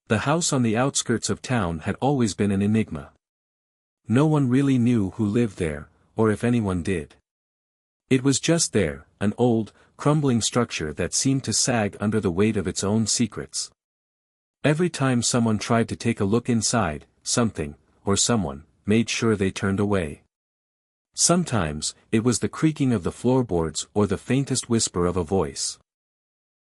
The house on the outskirts of town had always been an enigma. No one really knew who lived there, or if anyone did. It was just there, an old, crumbling structure that seemed to sag under the weight of its own secrets. Every time someone tried to take a look inside, something, or someone, made sure they turned away. Sometimes, it was the creaking of the floorboards or the faintest whisper of a voice.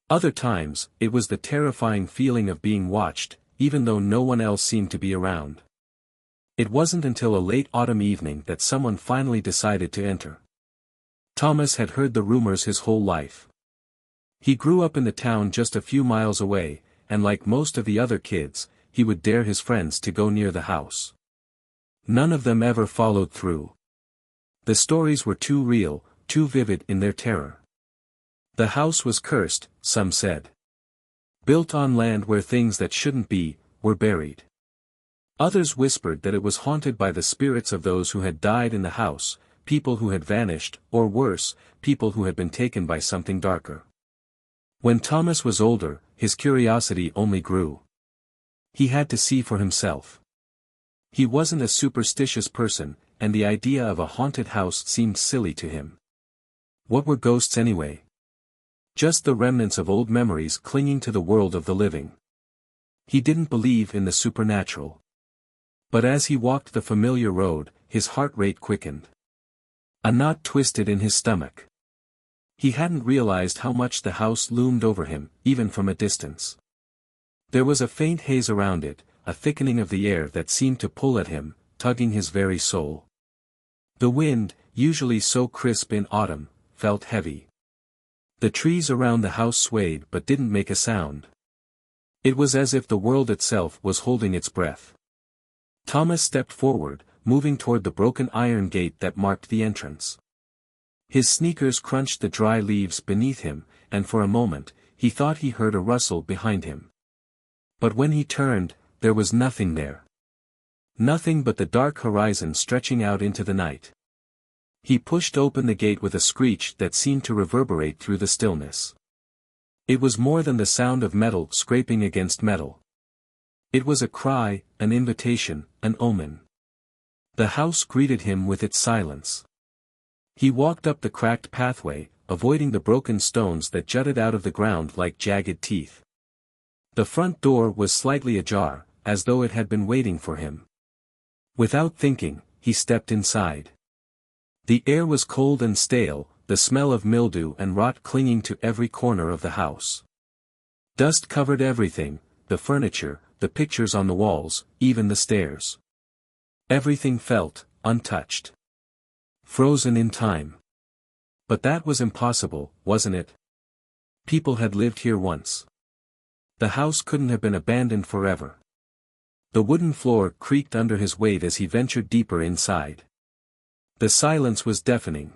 Other times, it was the terrifying feeling of being watched, even though no one else seemed to be around. It wasn't until a late autumn evening that someone finally decided to enter. Thomas had heard the rumors his whole life. He grew up in the town just a few miles away, and like most of the other kids, he would dare his friends to go near the house. None of them ever followed through. The stories were too real, too vivid in their terror. The house was cursed, some said. Built on land where things that shouldn't be, were buried. Others whispered that it was haunted by the spirits of those who had died in the house, people who had vanished, or worse, people who had been taken by something darker. When Thomas was older, his curiosity only grew. He had to see for himself. He wasn't a superstitious person, and the idea of a haunted house seemed silly to him. What were ghosts anyway? Just the remnants of old memories clinging to the world of the living. He didn't believe in the supernatural. But as he walked the familiar road, his heart rate quickened. A knot twisted in his stomach. He hadn't realized how much the house loomed over him, even from a distance. There was a faint haze around it, a thickening of the air that seemed to pull at him, tugging his very soul. The wind, usually so crisp in autumn, felt heavy. The trees around the house swayed but didn't make a sound. It was as if the world itself was holding its breath. Thomas stepped forward, moving toward the broken iron gate that marked the entrance. His sneakers crunched the dry leaves beneath him, and for a moment, he thought he heard a rustle behind him. But when he turned, there was nothing there. Nothing but the dark horizon stretching out into the night. He pushed open the gate with a screech that seemed to reverberate through the stillness. It was more than the sound of metal scraping against metal. It was a cry, an invitation, an omen. The house greeted him with its silence. He walked up the cracked pathway, avoiding the broken stones that jutted out of the ground like jagged teeth. The front door was slightly ajar, as though it had been waiting for him. Without thinking, he stepped inside. The air was cold and stale, the smell of mildew and rot clinging to every corner of the house. Dust covered everything, the furniture, the pictures on the walls, even the stairs. Everything felt untouched. Frozen in time. But that was impossible, wasn't it? People had lived here once. The house couldn't have been abandoned forever. The wooden floor creaked under his weight as he ventured deeper inside. The silence was deafening.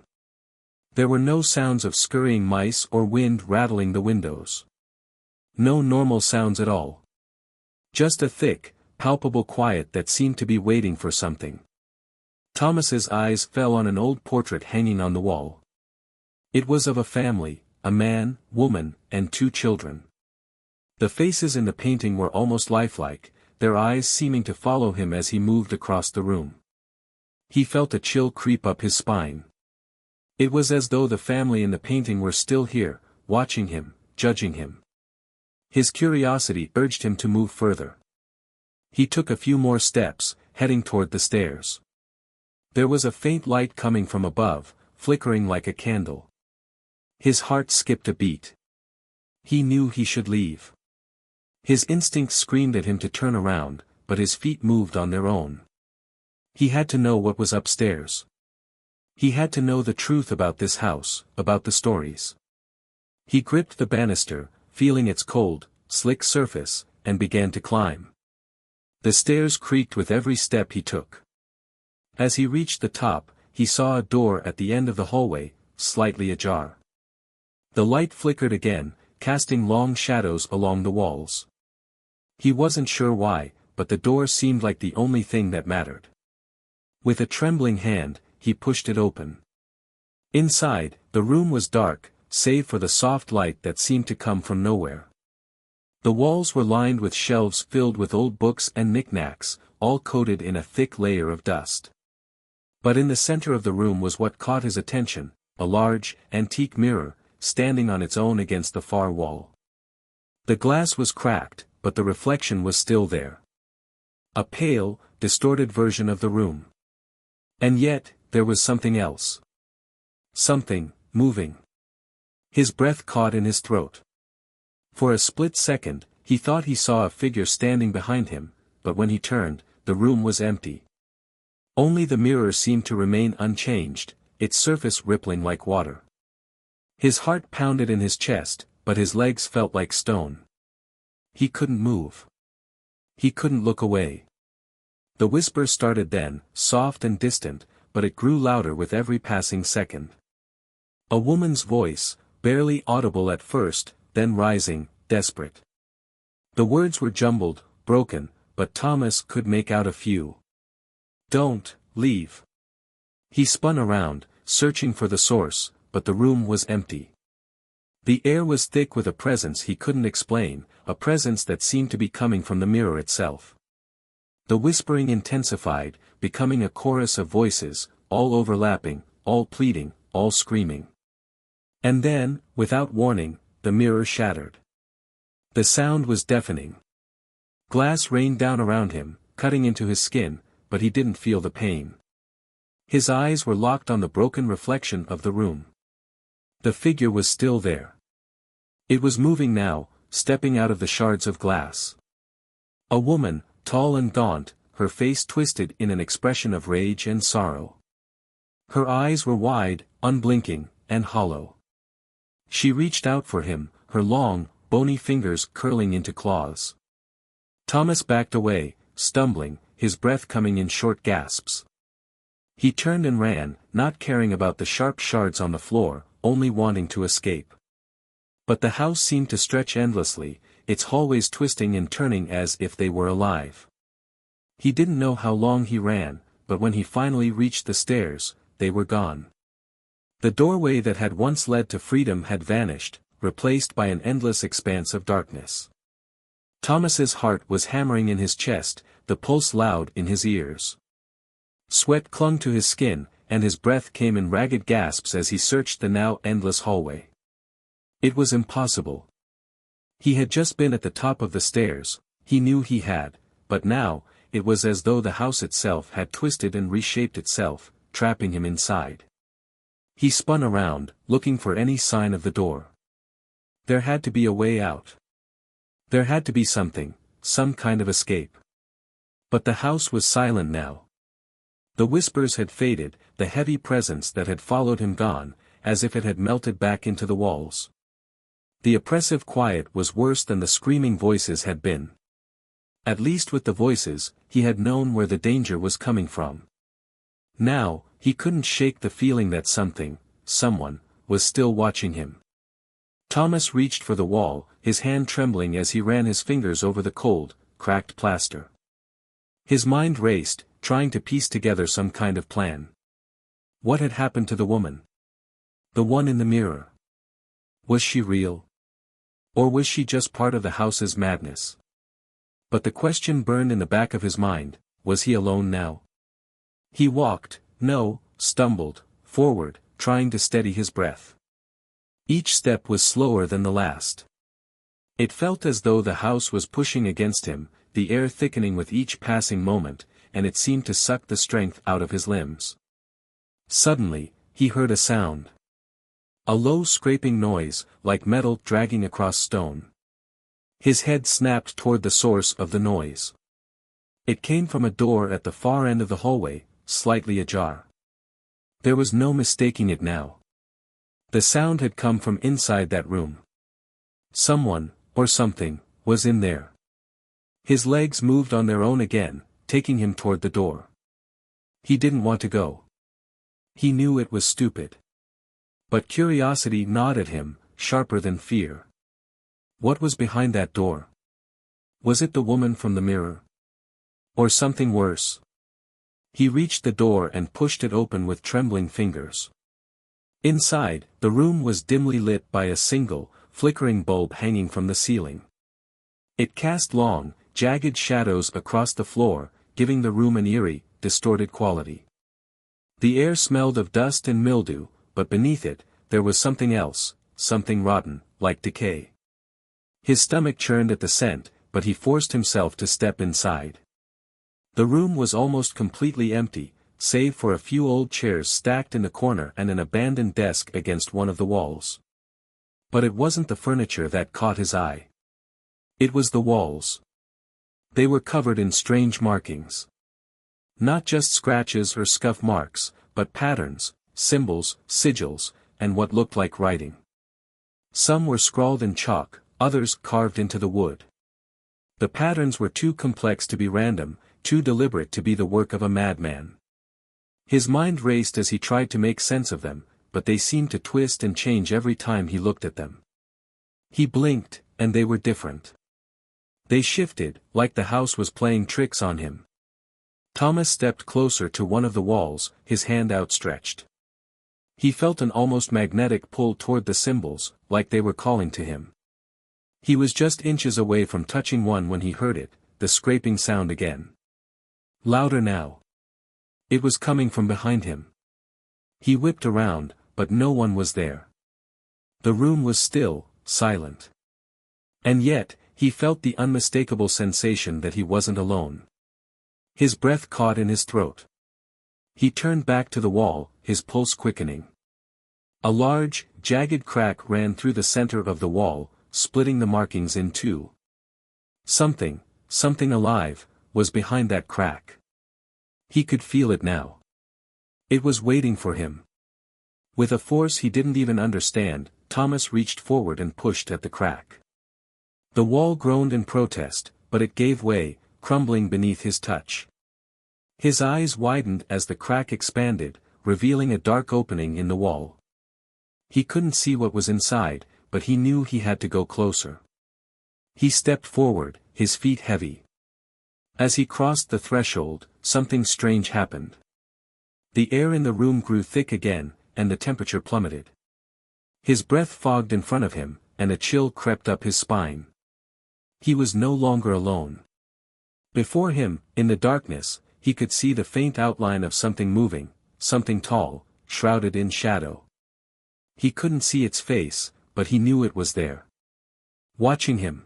There were no sounds of scurrying mice or wind rattling the windows. No normal sounds at all. Just a thick, palpable quiet that seemed to be waiting for something. Thomas's eyes fell on an old portrait hanging on the wall. It was of a family, a man, woman, and 2 children. The faces in the painting were almost lifelike, their eyes seeming to follow him as he moved across the room. He felt a chill creep up his spine. It was as though the family in the painting were still here, watching him, judging him. His curiosity urged him to move further. He took a few more steps, heading toward the stairs. There was a faint light coming from above, flickering like a candle. His heart skipped a beat. He knew he should leave. His instincts screamed at him to turn around, but his feet moved on their own. He had to know what was upstairs. He had to know the truth about this house, about the stories. He gripped the banister, feeling its cold, slick surface, and began to climb. The stairs creaked with every step he took. As he reached the top, he saw a door at the end of the hallway, slightly ajar. The light flickered again, casting long shadows along the walls. He wasn't sure why, but the door seemed like the only thing that mattered. With a trembling hand, he pushed it open. Inside, the room was dark, save for the soft light that seemed to come from nowhere. The walls were lined with shelves filled with old books and knickknacks, all coated in a thick layer of dust. But in the center of the room was what caught his attention, a large, antique mirror, standing on its own against the far wall. The glass was cracked, but the reflection was still there. A pale, distorted version of the room. And yet, there was something else. Something, moving. His breath caught in his throat. For a split second, he thought he saw a figure standing behind him, but when he turned, the room was empty. Only the mirror seemed to remain unchanged, its surface rippling like water. His heart pounded in his chest, but his legs felt like stone. He couldn't move. He couldn't look away. The whisper started then, soft and distant, but it grew louder with every passing second. A woman's voice, barely audible at first, then rising, desperate. The words were jumbled, broken, but Thomas could make out a few. "Don't leave." He spun around, searching for the source, but the room was empty. The air was thick with a presence he couldn't explain, a presence that seemed to be coming from the mirror itself. The whispering intensified, becoming a chorus of voices, all overlapping, all pleading, all screaming. And then, without warning, the mirror shattered. The sound was deafening. Glass rained down around him, cutting into his skin, but he didn't feel the pain. His eyes were locked on the broken reflection of the room. The figure was still there. It was moving now, stepping out of the shards of glass. A woman, tall and gaunt, her face twisted in an expression of rage and sorrow. Her eyes were wide, unblinking, and hollow. She reached out for him, her long, bony fingers curling into claws. Thomas backed away, stumbling, his breath coming in short gasps. He turned and ran, not caring about the sharp shards on the floor, only wanting to escape. But the house seemed to stretch endlessly, its hallways twisting and turning as if they were alive. He didn't know how long he ran, but when he finally reached the stairs, they were gone. The doorway that had once led to freedom had vanished, replaced by an endless expanse of darkness. Thomas's heart was hammering in his chest, the pulse loud in his ears. Sweat clung to his skin, and his breath came in ragged gasps as he searched the now endless hallway. It was impossible. He had just been at the top of the stairs, he knew he had, but now, it was as though the house itself had twisted and reshaped itself, trapping him inside. He spun around, looking for any sign of the door. There had to be a way out. There had to be something, some kind of escape. But the house was silent now. The whispers had faded, the heavy presence that had followed him gone, as if it had melted back into the walls. The oppressive quiet was worse than the screaming voices had been. At least with the voices, he had known where the danger was coming from. Now, he couldn't shake the feeling that something, someone, was still watching him. Thomas reached for the wall, his hand trembling as he ran his fingers over the cold, cracked plaster. His mind raced, trying to piece together some kind of plan. What had happened to the woman? The one in the mirror. Was she real? Or was she just part of the house's madness? But the question burned in the back of his mind, was he alone now? He stumbled, forward, trying to steady his breath. Each step was slower than the last. It felt as though the house was pushing against him, the air thickening with each passing moment, and it seemed to suck the strength out of his limbs. Suddenly, he heard a sound. A low scraping noise, like metal dragging across stone. His head snapped toward the source of the noise. It came from a door at the far end of the hallway, slightly ajar. There was no mistaking it now. The sound had come from inside that room. Someone, or something, was in there. His legs moved on their own again, taking him toward the door. He didn't want to go. He knew it was stupid. But curiosity gnawed at him, sharper than fear. What was behind that door? Was it the woman from the mirror? Or something worse? He reached the door and pushed it open with trembling fingers. Inside, the room was dimly lit by a single, flickering bulb hanging from the ceiling. It cast long, jagged shadows across the floor, giving the room an eerie, distorted quality. The air smelled of dust and mildew, but beneath it, there was something else, something rotten, like decay. His stomach churned at the scent, but he forced himself to step inside. The room was almost completely empty, save for a few old chairs stacked in the corner and an abandoned desk against one of the walls. But it wasn't the furniture that caught his eye. It was the walls. They were covered in strange markings. Not just scratches or scuff marks, but patterns, symbols, sigils, and what looked like writing. Some were scrawled in chalk, others carved into the wood. The patterns were too complex to be random, too deliberate to be the work of a madman. His mind raced as he tried to make sense of them, but they seemed to twist and change every time he looked at them. He blinked, and they were different. They shifted, like the house was playing tricks on him. Thomas stepped closer to one of the walls, his hand outstretched. He felt an almost magnetic pull toward the symbols, like they were calling to him. He was just inches away from touching one when he heard it, the scraping sound again. Louder now. It was coming from behind him. He whipped around, but no one was there. The room was still, silent. And yet, he felt the unmistakable sensation that he wasn't alone. His breath caught in his throat. He turned back to the wall, his pulse quickening. A large, jagged crack ran through the center of the wall, splitting the markings in two. Something alive, was behind that crack. He could feel it now. It was waiting for him. With a force he didn't even understand, Thomas reached forward and pushed at the crack. The wall groaned in protest, but it gave way, crumbling beneath his touch. His eyes widened as the crack expanded, revealing a dark opening in the wall. He couldn't see what was inside, but he knew he had to go closer. He stepped forward, his feet heavy. As he crossed the threshold, something strange happened. The air in the room grew thick again, and the temperature plummeted. His breath fogged in front of him, and a chill crept up his spine. He was no longer alone. Before him, in the darkness, he could see the faint outline of something moving, something tall, shrouded in shadow. He couldn't see its face, but he knew it was there. Watching him.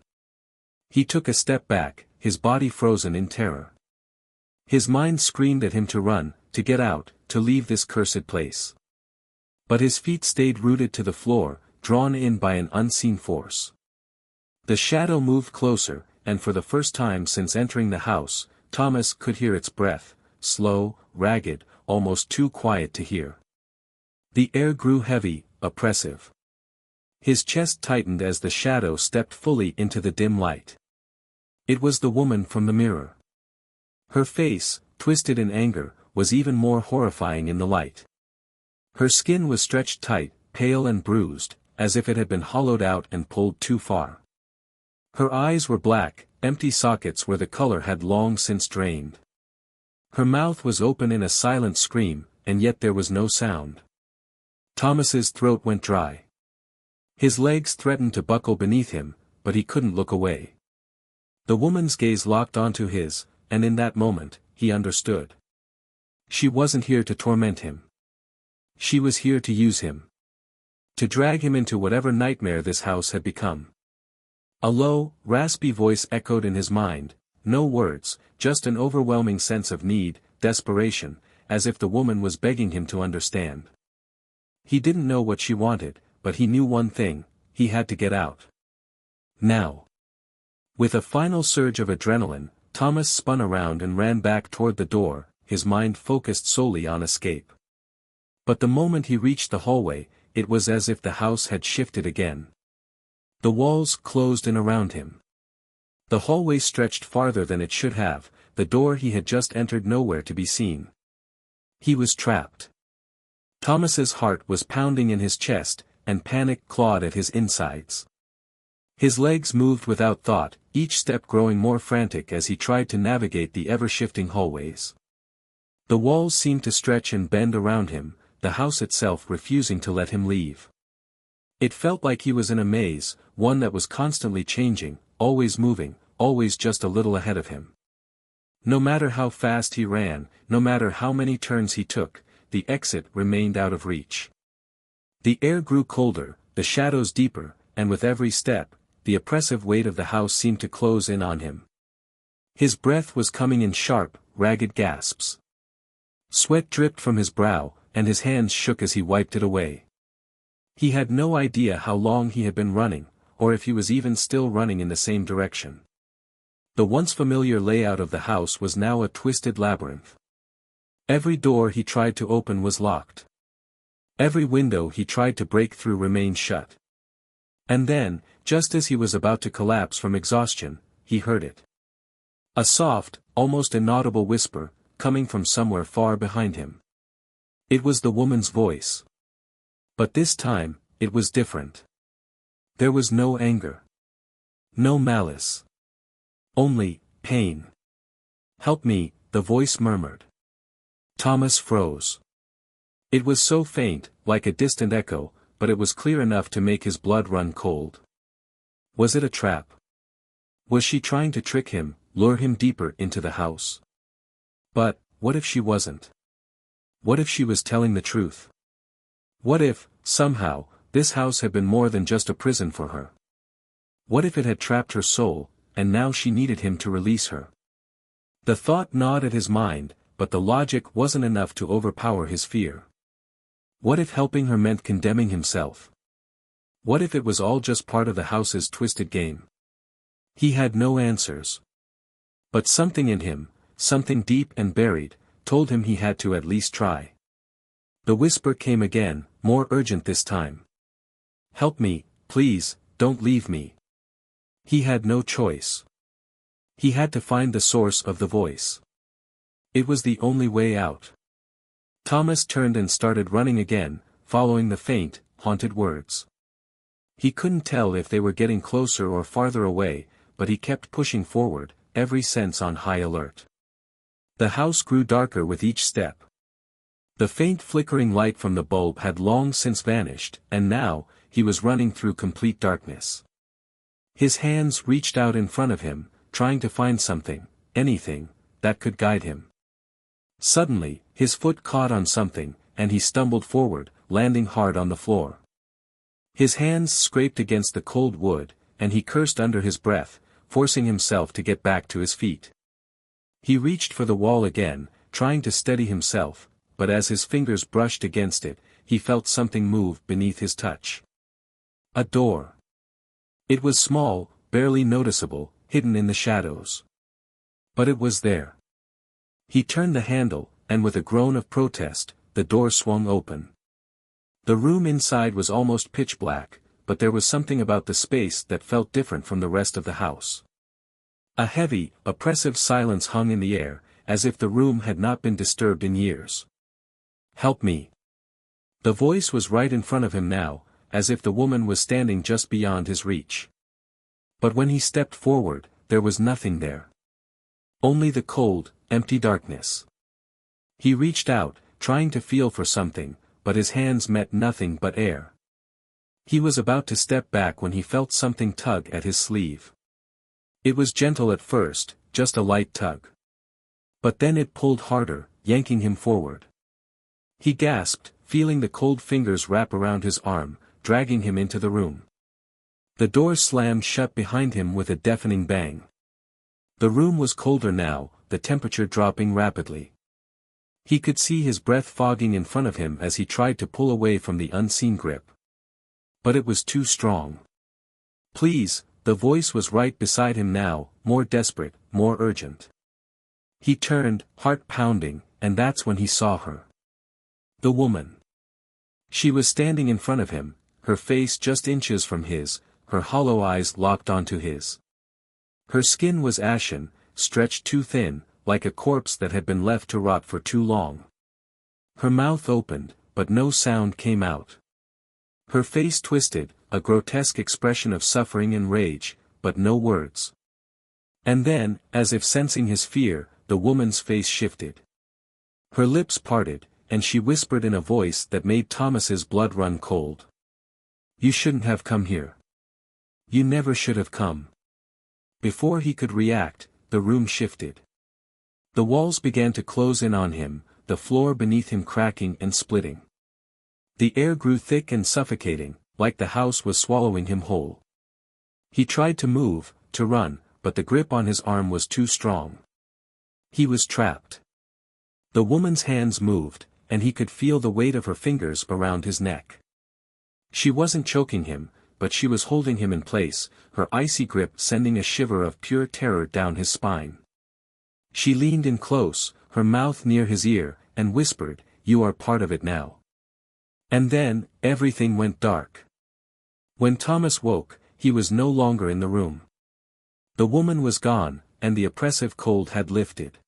He took a step back, his body frozen in terror. His mind screamed at him to run, to get out, to leave this cursed place. But his feet stayed rooted to the floor, drawn in by an unseen force. The shadow moved closer, and for the first time since entering the house, Thomas could hear its breath, slow, ragged, almost too quiet to hear. The air grew heavy, oppressive. His chest tightened as the shadow stepped fully into the dim light. It was the woman from the mirror. Her face, twisted in anger, was even more horrifying in the light. Her skin was stretched tight, pale and bruised, as if it had been hollowed out and pulled too far. Her eyes were black, empty sockets where the color had long since drained. Her mouth was open in a silent scream, and yet there was no sound. Thomas's throat went dry. His legs threatened to buckle beneath him, but he couldn't look away. The woman's gaze locked onto his, and in that moment, he understood. She wasn't here to torment him. She was here to use him. To drag him into whatever nightmare this house had become. A low, raspy voice echoed in his mind, no words, just an overwhelming sense of need, desperation, as if the woman was begging him to understand. He didn't know what she wanted, but he knew one thing, he had to get out. Now. With a final surge of adrenaline, Thomas spun around and ran back toward the door, his mind focused solely on escape. But the moment he reached the hallway, it was as if the house had shifted again. The walls closed in around him. The hallway stretched farther than it should have, the door he had just entered nowhere to be seen. He was trapped. Thomas's heart was pounding in his chest, and panic clawed at his insides. His legs moved without thought, each step growing more frantic as he tried to navigate the ever-shifting hallways. The walls seemed to stretch and bend around him, the house itself refusing to let him leave. It felt like he was in a maze, one that was constantly changing, always moving, always just a little ahead of him. No matter how fast he ran, no matter how many turns he took, the exit remained out of reach. The air grew colder, the shadows deeper, and with every step, the oppressive weight of the house seemed to close in on him. His breath was coming in sharp, ragged gasps. Sweat dripped from his brow, and his hands shook as he wiped it away. He had no idea how long he had been running, or if he was even still running in the same direction. The once familiar layout of the house was now a twisted labyrinth. Every door he tried to open was locked. Every window he tried to break through remained shut. And then, just as he was about to collapse from exhaustion, he heard it. A soft, almost inaudible whisper, coming from somewhere far behind him. It was the woman's voice. But this time, it was different. There was no anger. No malice. Only, pain. "Help me," the voice murmured. Thomas froze. It was so faint, like a distant echo, but it was clear enough to make his blood run cold. Was it a trap? Was she trying to trick him, lure him deeper into the house? But, what if she wasn't? What if she was telling the truth? What if, somehow, this house had been more than just a prison for her? What if it had trapped her soul, and now she needed him to release her? The thought gnawed at his mind, but the logic wasn't enough to overpower his fear. What if helping her meant condemning himself? What if it was all just part of the house's twisted game? He had no answers. But something in him, something deep and buried, told him he had to at least try. The whisper came again, more urgent this time. "Help me, please, don't leave me." He had no choice. He had to find the source of the voice. It was the only way out. Thomas turned and started running again, following the faint, haunted words. He couldn't tell if they were getting closer or farther away, but he kept pushing forward, every sense on high alert. The house grew darker with each step. The faint flickering light from the bulb had long since vanished, and now, he was running through complete darkness. His hands reached out in front of him, trying to find something, anything, that could guide him. Suddenly, his foot caught on something, and he stumbled forward, landing hard on the floor. His hands scraped against the cold wood, and he cursed under his breath, forcing himself to get back to his feet. He reached for the wall again, trying to steady himself, but as his fingers brushed against it, he felt something move beneath his touch. A door. It was small, barely noticeable, hidden in the shadows. But it was there. He turned the handle, and with a groan of protest, the door swung open. The room inside was almost pitch black, but there was something about the space that felt different from the rest of the house. A heavy, oppressive silence hung in the air, as if the room had not been disturbed in years. "Help me." The voice was right in front of him now, as if the woman was standing just beyond his reach. But when he stepped forward, there was nothing there. Only the cold, empty darkness. He reached out, trying to feel for something, but his hands met nothing but air. He was about to step back when he felt something tug at his sleeve. It was gentle at first, just a light tug. But then it pulled harder, yanking him forward. He gasped, feeling the cold fingers wrap around his arm, dragging him into the room. The door slammed shut behind him with a deafening bang. The room was colder now, the temperature dropping rapidly. He could see his breath fogging in front of him as he tried to pull away from the unseen grip. But it was too strong. "Please," the voice was right beside him now, more desperate, more urgent. He turned, heart pounding, and that's when he saw her. The woman. She was standing in front of him, her face just inches from his, her hollow eyes locked onto his. Her skin was ashen, stretched too thin, like a corpse that had been left to rot for too long. Her mouth opened, but no sound came out. Her face twisted, a grotesque expression of suffering and rage, but no words. And then, as if sensing his fear, the woman's face shifted. Her lips parted, and she whispered in a voice that made Thomas's blood run cold. "You shouldn't have come here. You never should have come." Before he could react, the room shifted. The walls began to close in on him, the floor beneath him cracking and splitting. The air grew thick and suffocating, like the house was swallowing him whole. He tried to move, to run, but the grip on his arm was too strong. He was trapped. The woman's hands moved, and he could feel the weight of her fingers around his neck. She wasn't choking him, but she was holding him in place, her icy grip sending a shiver of pure terror down his spine. She leaned in close, her mouth near his ear, and whispered, "You are part of it now." And then, everything went dark. When Thomas woke, he was no longer in the room. The woman was gone, and the oppressive cold had lifted.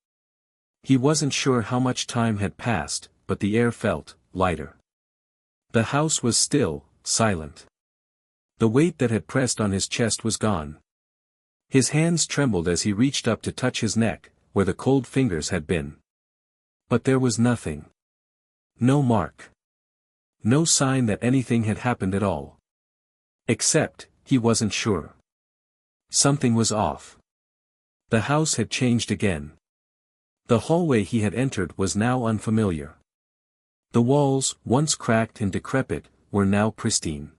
He wasn't sure how much time had passed, but the air felt lighter. The house was still, silent. The weight that had pressed on his chest was gone. His hands trembled as he reached up to touch his neck, where the cold fingers had been. But there was nothing. No mark. No sign that anything had happened at all. Except, he wasn't sure. Something was off. The house had changed again. The hallway he had entered was now unfamiliar. The walls, once cracked and decrepit, were now pristine.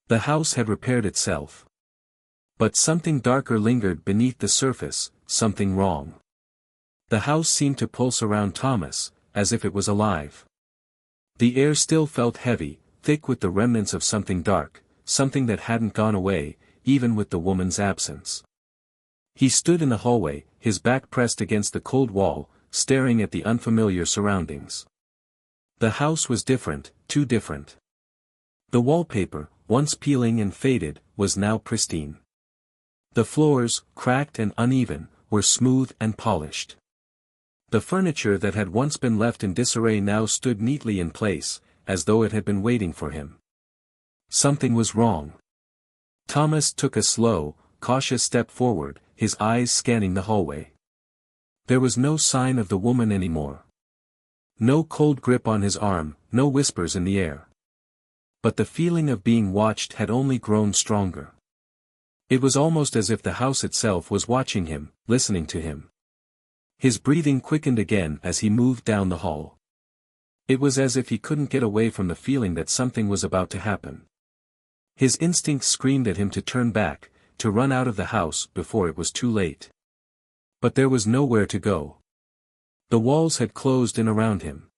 The house had repaired itself. But something darker lingered beneath the surface, something wrong. The house seemed to pulse around Thomas, as if it was alive. The air still felt heavy, thick with the remnants of something dark, something that hadn't gone away, even with the woman's absence. He stood in the hallway, his back pressed against the cold wall, staring at the unfamiliar surroundings. The house was different, too different. The wallpaper, once peeling and faded, was now pristine. The floors, cracked and uneven, were smooth and polished. The furniture that had once been left in disarray now stood neatly in place, as though it had been waiting for him. Something was wrong. Thomas took a slow, cautious step forward, his eyes scanning the hallway. There was no sign of the woman anymore. No cold grip on his arm, no whispers in the air. But the feeling of being watched had only grown stronger. It was almost as if the house itself was watching him, listening to him. His breathing quickened again as he moved down the hall. It was as if he couldn't get away from the feeling that something was about to happen. His instincts screamed at him to turn back, to run out of the house before it was too late. But there was nowhere to go. The walls had closed in around him.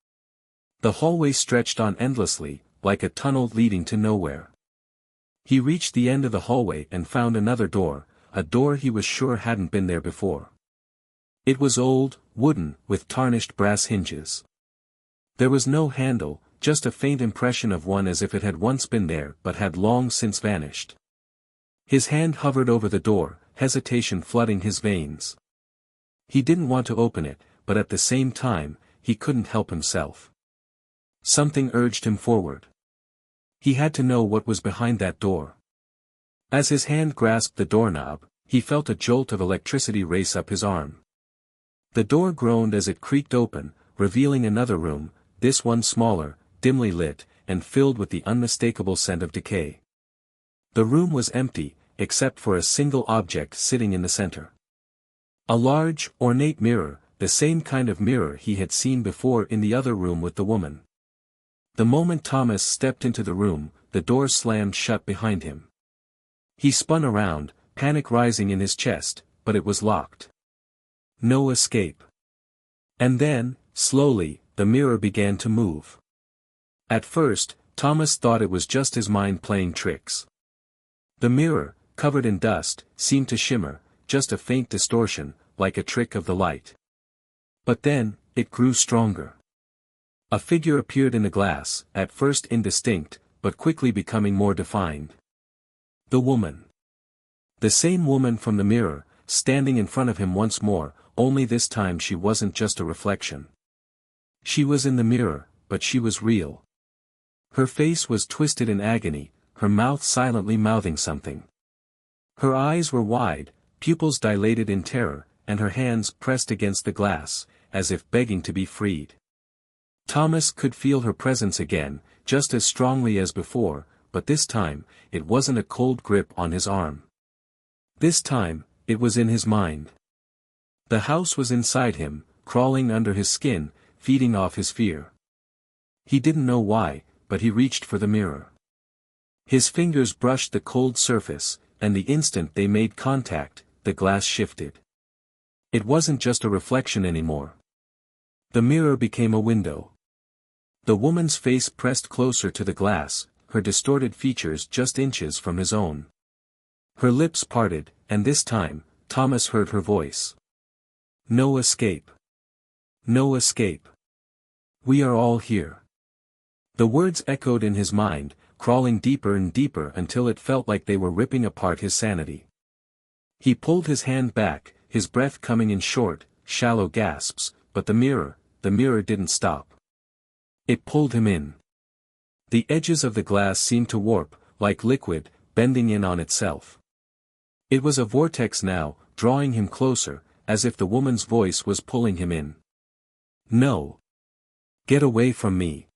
The hallway stretched on endlessly, like a tunnel leading to nowhere. He reached the end of the hallway and found another door, a door he was sure hadn't been there before. It was old, wooden, with tarnished brass hinges. There was no handle, just a faint impression of one as if it had once been there but had long since vanished. His hand hovered over the door, hesitation flooding his veins. He didn't want to open it, but at the same time, he couldn't help himself. Something urged him forward. He had to know what was behind that door. As his hand grasped the doorknob, he felt a jolt of electricity race up his arm. The door groaned as it creaked open, revealing another room, this one smaller, dimly lit, and filled with the unmistakable scent of decay. The room was empty, except for a single object sitting in the center. A large, ornate mirror, the same kind of mirror he had seen before in the other room with the woman. The moment Thomas stepped into the room, the door slammed shut behind him. He spun around, panic rising in his chest, but it was locked. No escape. And then, slowly, the mirror began to move. At first, Thomas thought it was just his mind playing tricks. The mirror, covered in dust, seemed to shimmer, just a faint distortion, like a trick of the light. But then, it grew stronger. A figure appeared in the glass, at first indistinct, but quickly becoming more defined. The woman. The same woman from the mirror, standing in front of him once more, only this time she wasn't just a reflection. She was in the mirror, but she was real. Her face was twisted in agony, her mouth silently mouthing something. Her eyes were wide, pupils dilated in terror, and her hands pressed against the glass, as if begging to be freed. Thomas could feel her presence again, just as strongly as before, but this time, it wasn't a cold grip on his arm. This time, it was in his mind. The house was inside him, crawling under his skin, feeding off his fear. He didn't know why, but he reached for the mirror. His fingers brushed the cold surface, and the instant they made contact, the glass shifted. It wasn't just a reflection anymore. The mirror became a window. The woman's face pressed closer to the glass, her distorted features just inches from his own. Her lips parted, and this time, Thomas heard her voice. "No escape. No escape. We are all here." The words echoed in his mind, crawling deeper and deeper until it felt like they were ripping apart his sanity. He pulled his hand back, his breath coming in short, shallow gasps, but the mirror didn't stop. It pulled him in. The edges of the glass seemed to warp, like liquid, bending in on itself. It was a vortex now, drawing him closer, as if the woman's voice was pulling him in. "No. Get away from me."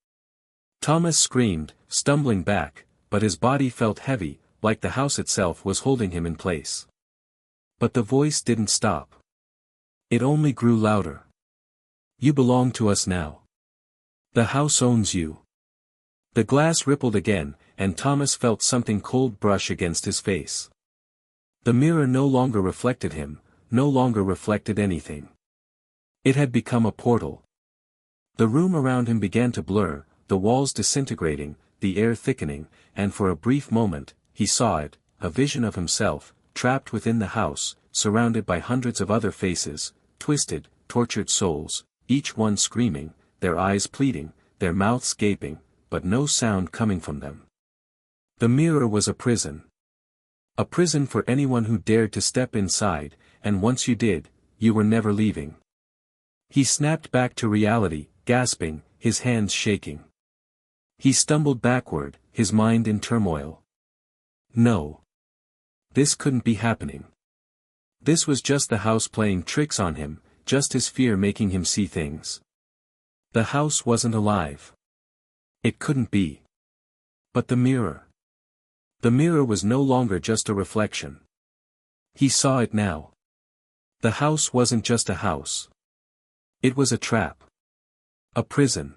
Thomas screamed, stumbling back, but his body felt heavy, like the house itself was holding him in place. But the voice didn't stop. It only grew louder. "You belong to us now. The house owns you." The glass rippled again, and Thomas felt something cold brush against his face. The mirror no longer reflected him, no longer reflected anything. It had become a portal. The room around him began to blur, the walls disintegrating, the air thickening, and for a brief moment, he saw it, a vision of himself, trapped within the house, surrounded by hundreds of other faces, twisted, tortured souls, each one screaming, their eyes pleading, their mouths gaping, but no sound coming from them. The mirror was a prison. A prison for anyone who dared to step inside, and once you did, you were never leaving. He snapped back to reality, gasping, his hands shaking. He stumbled backward, his mind in turmoil. No. This couldn't be happening. This was just the house playing tricks on him, just his fear making him see things. The house wasn't alive. It couldn't be. But the mirror. The mirror was no longer just a reflection. He saw it now. The house wasn't just a house. It was a trap. A prison.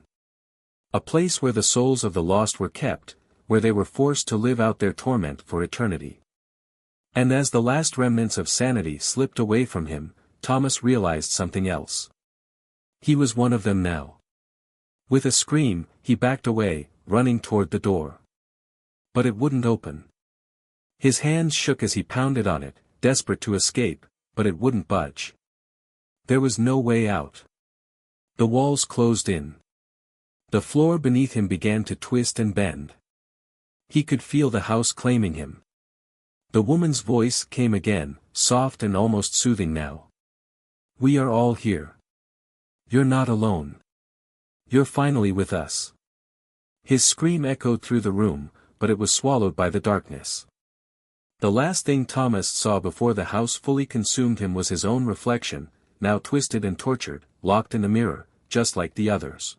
A place where the souls of the lost were kept, where they were forced to live out their torment for eternity. And as the last remnants of sanity slipped away from him, Thomas realized something else. He was one of them now. With a scream, he backed away, running toward the door. But it wouldn't open. His hands shook as he pounded on it, desperate to escape, but it wouldn't budge. There was no way out. The walls closed in. The floor beneath him began to twist and bend. He could feel the house claiming him. The woman's voice came again, soft and almost soothing now. "We are all here. You're not alone. You're finally with us." His scream echoed through the room, but it was swallowed by the darkness. The last thing Thomas saw before the house fully consumed him was his own reflection, now twisted and tortured, locked in a mirror, just like the others.